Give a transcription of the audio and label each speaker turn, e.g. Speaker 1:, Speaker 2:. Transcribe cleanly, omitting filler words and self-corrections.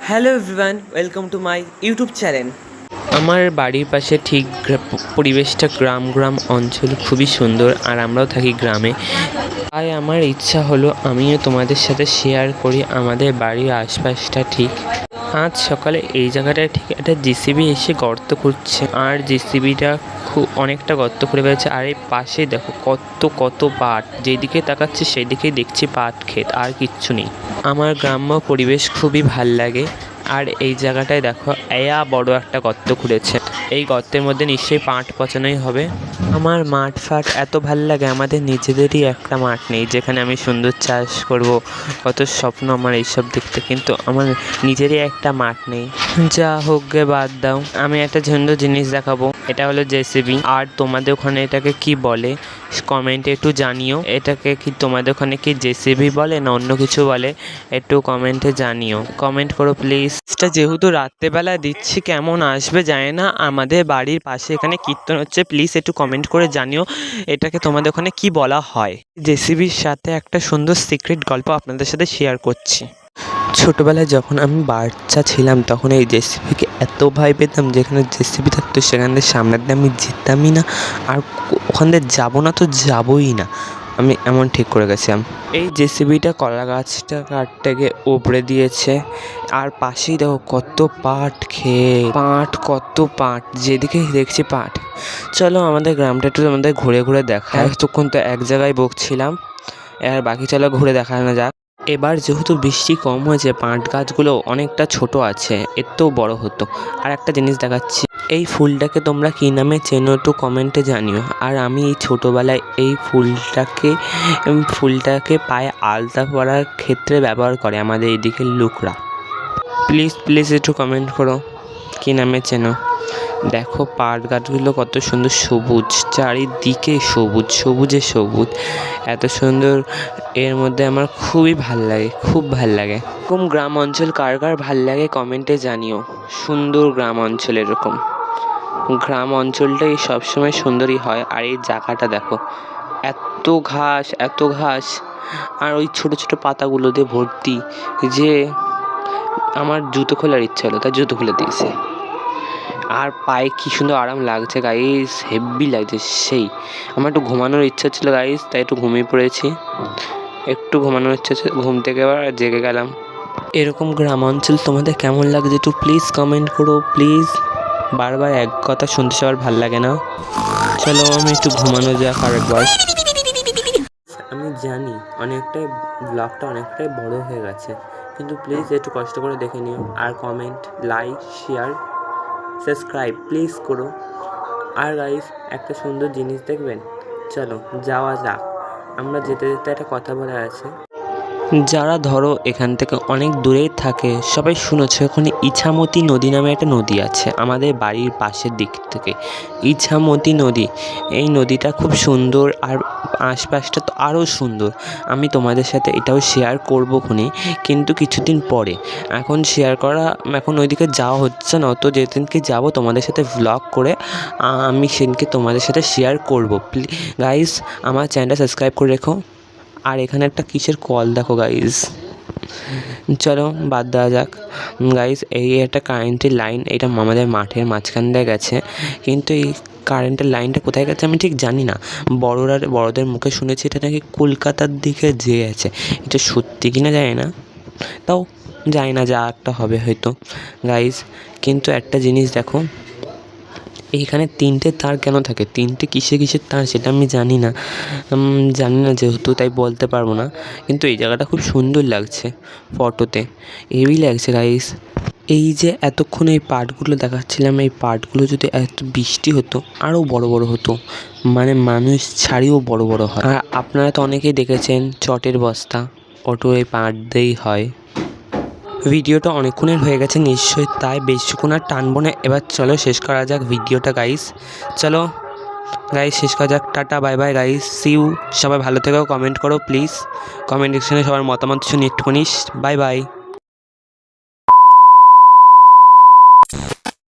Speaker 1: Hello everyone, welcome to my YouTube channel.
Speaker 2: আমার বাড়ির পাশে ঠিক পরিবেশটা গ্রাম অঞ্চল, খুবই সুন্দর। আর আমরাও থাকি গ্রামে, তাই আমার ইচ্ছা হলো আমিও তোমাদের সাথে শেয়ার করি আমাদের বাড়ির আশপাশটা। ঠিক আজ সকালে এই জায়গাটায় ঠিক একটা জেসিবি এসে গর্ত করছে, আর জেসিবিটা অনেকটা গর্ত করে ফেলেছে। আর এই পাশে দেখো কত পাট, যেদিকে তাকাচ্ছি সেই দিকেই দেখছি পাট ক্ষেত, আর কিচ্ছু নেই। আমার গ্রাম্য পরিবেশ খুবই ভাল লাগে। আর এই জায়গাটায় দেখো বড় একটা গর্ত খুঁড়েছে, এই গর্তের মধ্যে নিশ্চয়ই পাট পচানোই হবে। আমার মাঠ ফাট এত ভাল লাগে, আমাদের নিজেদেরই একটা মাঠ নেই যেখানে আমি সুন্দর চাষ করব। কত স্বপ্ন আমার এইসব দেখতে, কিন্তু আমার নিজেরই একটা মাঠ নেই। যা হোক গে, বাদ দাও। আমি একটা সুন্দর জিনিস দেখাবো, এটা হলো জেসিবি। আর তোমাদের ওখানে এটাকে কি বলে কমেন্টে একটু জানিও। এটাকে কি তোমাদের ওখানে কি জেসিবি বলে না অন্য কিছু বলে, একটু কমেন্টে জানিও, কমেন্ট করো প্লিজ। এটা যেহেতু রাত্রেবেলা দিচ্ছি, কেমন আসবে জানি না। আমাদের বাড়ির পাশে এখানে কীর্তন হচ্ছে, প্লিজ একটু কমেন্ট করে জানিও এটাকে তোমাদের ওখানে কি বলা হয়। জেসিবির সাথে একটা সুন্দর সিক্রেট গল্প আপনাদের সাথে শেয়ার করছি। ছোটোবেলায় যখন আমি বাচ্চা ছিলাম তখন এই জেসিবিকে এত ভয় পেতাম, যেখানে জেসিবি থাকতো সেখান থেকে সামনের দিয়ে আমি যেতামই না, আর ওখান দিয়ে যাবো না তো যাবোই না। আমি এমন ঠিক করে গেছিলাম। এই জেসিবিটা কলা গাছটা কাটতে গিয়ে উপড়ে দিয়েছে। আর পাশেই দেখো কত পাট ক্ষেত, কত পাট, যেদিকে দেখছি পাট। চলো আমাদের গ্রামটা একটু আমাদের ঘুরে ঘুরে দেখা। এতক্ষণ তো এক জায়গায় বকছিলাম, আর বাকি চলো ঘুরে দেখানো যাক। এবার যেহেতু বৃষ্টি কম হয়েছে, পাট গাছগুলো অনেকটা ছোট আছে, এতেও বড় হতো। আর একটা জিনিস দেখাচ্ছি, এই ফুলটাকে তোমরা কী নামে চেনো একটু কমেন্টে জানিও। আর আমি এই ছোটোবেলায় এই ফুলটাকে পায়ে আলতা পরার ক্ষেত্রে ব্যবহার করে আমাদের এদিকের লোকরা। প্লিজ একটু কমেন্ট করো কী নামে চেনো। দেখো পাট গাছগুলো কত সুন্দর সবুজ, চারিদিকে সবুজে সবুজ, এত সুন্দর। এর মধ্যে আমার খুবই খুব ভাল লাগে। এরকম গ্রাম অঞ্চল কার ভাল লাগে কমেন্টে জানিও। সুন্দর গ্রাম অঞ্চল, এরকম গ্রাম অঞ্চলটাই সবসময় সুন্দরই হয়। আর এই জায়গাটা দেখো, এত ঘাস, আর ওই ছোট পাতাগুলো দিয়ে ভর্তি, যে আমার জুতো খোলার ইচ্ছা হলো, তাই জুতো খুলে দিয়েছে। আর পায়ে কি সুন্দর আরাম লাগছে গাইস, হেভি লাগছে সেই। আমার একটু ঘুমানোর ইচ্ছা ছিল গাইস, তাই একটু ঘুমিয়ে পড়েছি। একটু ঘুমানোর ইচ্ছা ছিল, ঘুম থেকে আবার জেগে গেলাম। এরকম গ্রাম অঞ্চল তোমাদের কেমন লাগছে একটু প্লিজ কমেন্ট করো প্লিজ। বারবার এক কথা শুনতে সবার ভাল লাগে না। চলো আমি একটু ঘুমানো যাক আরেকবার। আমি জানি ব্লগটা অনেকটাই বড় হয়ে গেছে, কিন্তু প্লিজ একটু কষ্ট করে দেখে নিও। আর comment, like, share, subscribe please করো। আর গাইস একটা সুন্দর জিনিস দেখবেন, চলো যাওয়া যাক। আমরা যেতে একটা কথা বলা আছে, যারা ধরো এখান থেকে অনেক দূরেই থাকে সবাই শুনেছে, ওখানে ইছামতি নদী নামে একটা নদী আছে আমাদের বাড়ির পাশের দিক থেকে। ইছামতি নদী, এই নদীটা খুব সুন্দর, আর আশপাশটা তো আরও সুন্দর। আমি তোমাদের সাথে এটাও শেয়ার করবো খুনি, কিন্তু কিছুদিন পরে। এখন ওইদিকে যাওয়া হচ্ছে না, তো যেদিনকে যাবো তোমাদের সাথে ভ্লগ করে আমি সেদিনকে তোমাদের সাথে শেয়ার করবো। গাইস আমার চ্যানেলটা সাবস্ক্রাইব করে রেখো। আর এখানে একটা কিসের কল দেখো গাইস। চলো বাদ দেওয়া যাক গাইস। এই একটা কারেন্টের লাইন, এটা আমাদের মাঠের মাঝখান দিয়ে গেছে, কিন্তু এই কারেন্টের লাইনটা কোথায় গেছে আমি ঠিক জানি না। বড়দের মুখে শুনেছি এটা নাকি কলকাতার দিকে যেয়ে আছে। এটা সত্যি কিনা জানি না, তাও জানি না, যা একটা হবে হয়তো গাইস। কিন্তু একটা জিনিস দেখো, এইখানে 3টে তার কেন থাকে, 3টে কিসের তার সেটা আমি জানি না যেহেতু, তাই বলতে পারবো না। কিন্তু এই জায়গাটা খুব সুন্দর লাগছে ফটোতে, হেভি লাগছে গাইস। এই যে এতক্ষণ এই পাটগুলো দেখাচ্ছিলাম, এই পাটগুলো যদি এত বৃষ্টি হতো আরও বড় হতো, মানে মানুষ ছাড়িও বড় হয়। আর আপনারা তো অনেকেই দেখেছেন চটের বস্তা, অটো এই পাট দিয়েই হয়। ভিডিওটা অনেকক্ষণের হয়ে গেছে নিশ্চয়ই, তাই বেশিক্ষণ আর টানবো না। এবার চলো শেষ করা যাক ভিডিওটা গাইস। চলো গাইস শেষ করা যাক, tata bye bye guys, see you. সবাই ভালো থেকো, কমেন্ট করো প্লিজ, কমেন্ট সেকশনে সবার মতামত শুনি একটুখানি। Bye bye.